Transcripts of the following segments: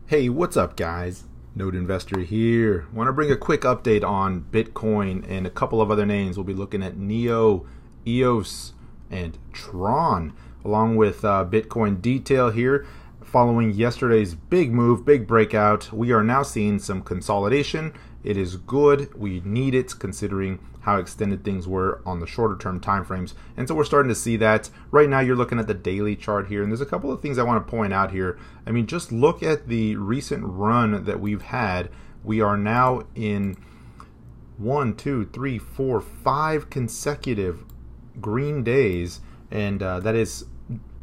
Hey, what's up guys? Node Investor here. Want to bring a quick update on Bitcoin and a couple of other names. We'll be looking at NEO, EOS, and Tron, along with Bitcoin detail here. Following yesterday's big move, big breakout, we are now seeing some consolidation. It is good. We need it considering how extended things were on the shorter term time frames. And so we're starting to see that. Right now you're looking at the daily chart here, and there's a couple of things I want to point out here. I mean, just look at the recent run that we've had. We are now in 5 consecutive green days, and that is,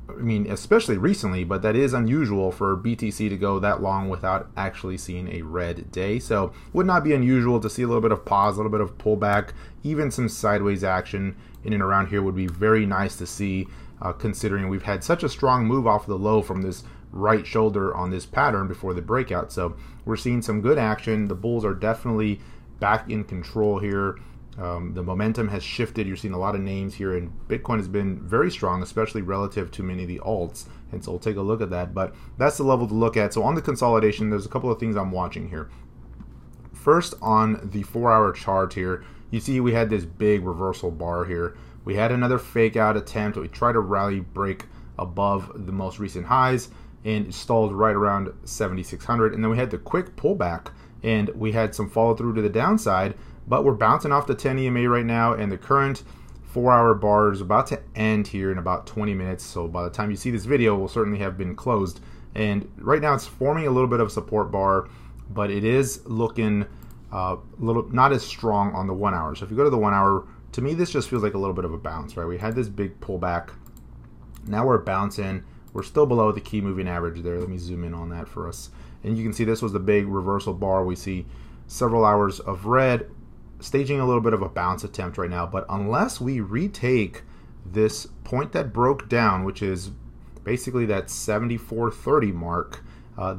I mean, especially recently, but that is unusual for BTC to go that long without actually seeing a red day. So would not be unusual to see a little bit of pause, a little bit of pullback, even some sideways action in and around here would be very nice to see, considering we've had such a strong move off of the low from this right shoulder on this pattern before the breakout. So we're seeing some good action. The bulls are definitely back in control here. The momentum has shifted. You're seeing a lot of names here, and Bitcoin has been very strong, especially relative to many of the alts. And so we'll take a look at that. But that's the level to look at. So on the consolidation, there's a couple of things I'm watching here. First, on the 4-hour chart here, you see we had this big reversal bar here. We had another fake out attempt. We tried to rally break above the most recent highs, and it stalled right around 7,600. And then we had the quick pullback, and we had some follow through to the downside. But we're bouncing off the 10 EMA right now, and the current 4-hour bar is about to end here in about 20 minutes. So by the time you see this video, we'll certainly have been closed. And right now it's forming a little bit of support bar, but it is looking not as strong on the 1 hour. So if you go to the 1 hour, to me this just feels like a little bit of a bounce, right? We had this big pullback. Now we're bouncing. We're still below the key moving average there. Let me zoom in on that for us. And you can see this was the big reversal bar. We see several hours of red, staging a little bit of a bounce attempt right now. But unless we retake this point that broke down, which is basically that 74.30 mark,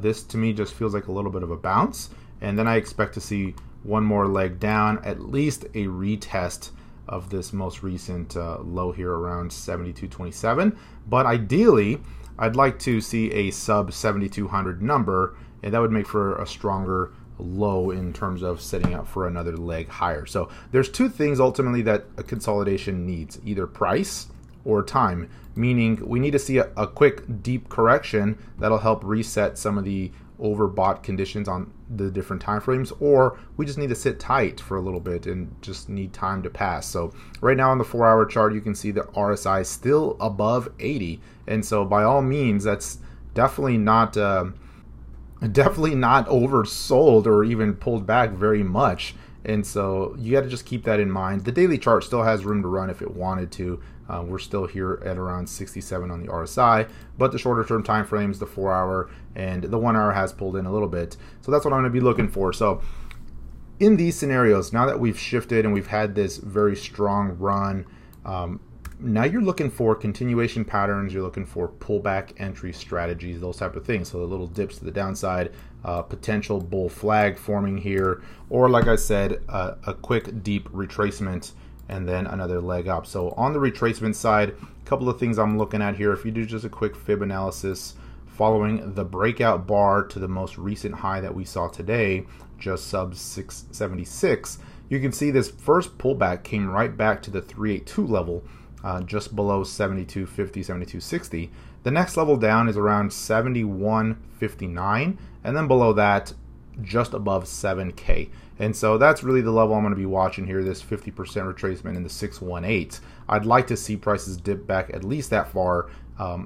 this to me just feels like a little bit of a bounce. And then I expect to see one more leg down, at least a retest of this most recent low here around 72.27. But ideally, I'd like to see a sub 7,200 number, and that would make for a stronger low in terms of setting up for another leg higher. So there's two things ultimately that a consolidation needs, either price or time, meaning we need to see a quick deep correction that'll help reset some of the overbought conditions on the different time frames, or we just need to sit tight for a little bit and just need time to pass. So right now on the 4-hour chart, you can see the RSI still above 80, and so by all means that's definitely not oversold or even pulled back very much. And so you got to just keep that in mind. The daily chart still has room to run if it wanted to. We're still here at around 67 on the RSI, but the shorter term time frames, the 4-hour and the 1 hour has pulled in a little bit. So that's what I'm going to be looking for. So in these scenarios, now that we've shifted and we've had this very strong run, now you're looking for continuation patterns, you're looking for pullback entry strategies, those type of things. So the little dips to the downside, potential bull flag forming here, or like I said, a quick deep retracement and then another leg up. So on the retracement side, a couple of things I'm looking at here. If you do just a quick fib analysis following the breakout bar to the most recent high that we saw today, just sub 676, you can see this first pullback came right back to the 382 level, just below 72.50, 72.60. The next level down is around 71.59, and then below that, just above 7K. And so that's really the level I'm going to be watching here, this 50% retracement in the 618. I'd like to see prices dip back at least that far.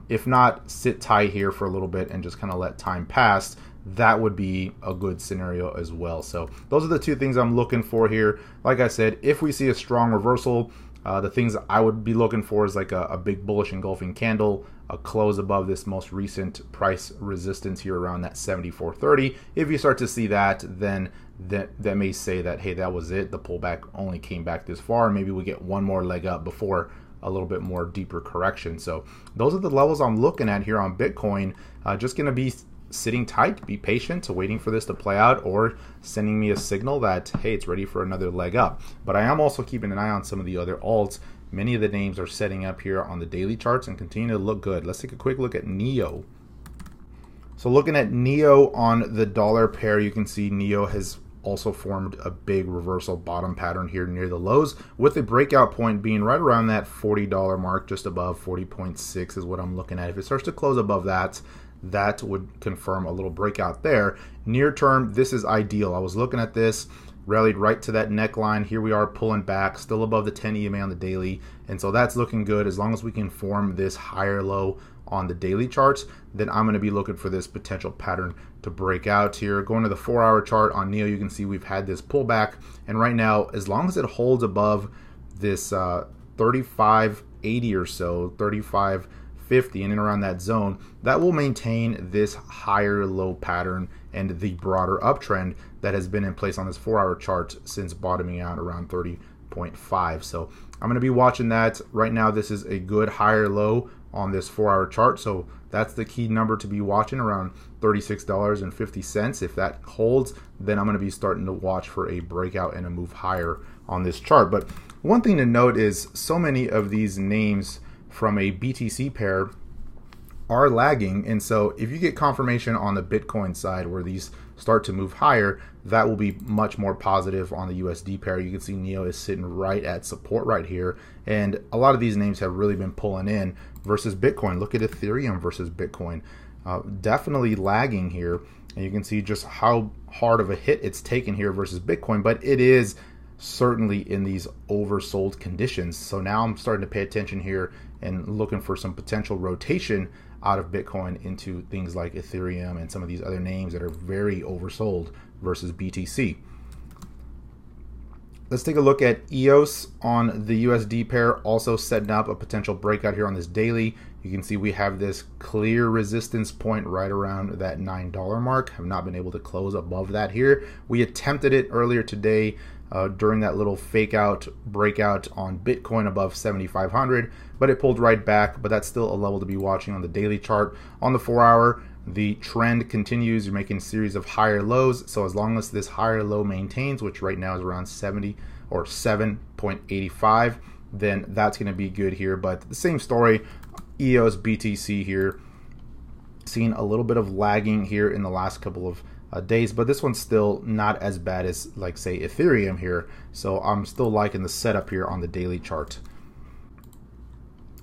If not, sit tight here for a little bit and just kind of let time pass. That would be a good scenario as well. So those are the two things I'm looking for here. Like I said, if we see a strong reversal, the things I would be looking for is like a big bullish engulfing candle, a close above this most recent price resistance here around that 74.30. If you start to see that, then that may say that, hey, that was it. The pullback only came back this far. Maybe we get one more leg up before a little bit more deeper correction. So those are the levels I'm looking at here on Bitcoin. Just going to be sitting tight, be patient, waiting for this to play out, or sending me a signal that, hey, it's ready for another leg up. But I am also keeping an eye on some of the other alts. Many of the names are setting up here on the daily charts and continue to look good. Let's take a quick look at NEO. So looking at NEO on the dollar pair, you can see NEO has also formed a big reversal bottom pattern here near the lows, with the breakout point being right around that $40 mark, just above 40.6 is what I'm looking at. If it starts to close above that, that would confirm a little breakout there. Near term, this is ideal. I was looking at this, rallied right to that neckline. Here we are pulling back, still above the 10 EMA on the daily, and so that's looking good. As long as we can form this higher low on the daily charts, then I'm going to be looking for this potential pattern to break out here. Going to the 4-hour chart on NEO, you can see we've had this pullback, and right now, as long as it holds above this 35.80 or so, 35.50 in and around that zone, that will maintain this higher low pattern and the broader uptrend that has been in place on this 4-hour chart since bottoming out around 30.5. So I'm going to be watching that. Right now, this is a good higher low on this 4-hour chart, so that's the key number to be watching, around $36.50. If that holds, then I'm going to be starting to watch for a breakout and a move higher on this chart. But one thing to note is so many of these names from a BTC pair are lagging, and so if you get confirmation on the Bitcoin side where these start to move higher, that will be much more positive on the USD pair. You can see NEO is sitting right at support right here, and a lot of these names have really been pulling in versus Bitcoin. Look at Ethereum versus Bitcoin, definitely lagging here, and you can see just how hard of a hit it's taken here versus Bitcoin, but it is certainly in these oversold conditions. So now I'm starting to pay attention here and looking for some potential rotation out of Bitcoin into things like Ethereum and some of these other names that are very oversold versus BTC. Let's take a look at EOS on the USD pair, also setting up a potential breakout here on this daily. You can see we have this clear resistance point right around that $9 mark. Have not been able to close above that here. We attempted it earlier today during that little fake out breakout on Bitcoin above 7,500, but it pulled right back. But that's still a level to be watching on the daily chart. On the 4-hour, the trend continues. You're making a series of higher lows. So as long as this higher low maintains, which right now is around 70 or 7.85, then that's going to be good here. But the same story, EOS BTC here, seeing a little bit of lagging here in the last couple of days, but this one's still not as bad as, like, say, Ethereum here. So I'm still liking the setup here on the daily chart.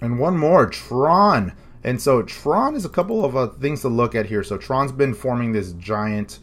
And one more, Tron. And so Tron is a couple of things to look at here. So Tron's been forming this giant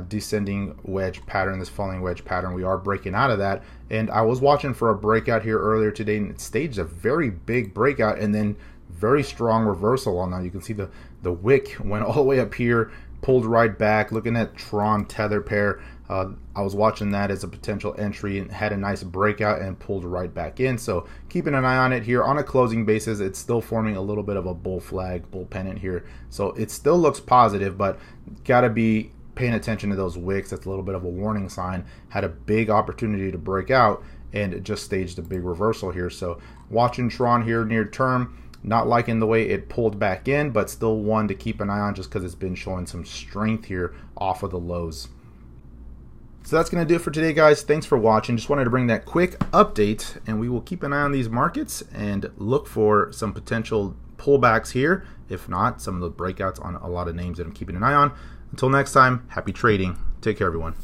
descending wedge pattern, this falling wedge pattern. We are breaking out of that, and I was watching for a breakout here earlier today, and it staged a very big breakout and then very strong reversal on that. You can see the wick went all the way up here, pulled right back. Looking at Tron tether pair, I was watching that as a potential entry and had a nice breakout and pulled right back in. So keeping an eye on it here on a closing basis. It's still forming a little bit of a bull flag, bull pennant here. So it still looks positive, but gotta be paying attention to those wicks. That's a little bit of a warning sign. Had a big opportunity to break out and it just staged a big reversal here. So watching Tron here near term. Not liking the way it pulled back in, but still one to keep an eye on just because it's been showing some strength here off of the lows. So that's going to do it for today, guys. Thanks for watching. Just wanted to bring that quick update, and we will keep an eye on these markets and look for some potential pullbacks here. If not, some of the breakouts on a lot of names that I'm keeping an eye on. Until next time, happy trading. Take care, everyone.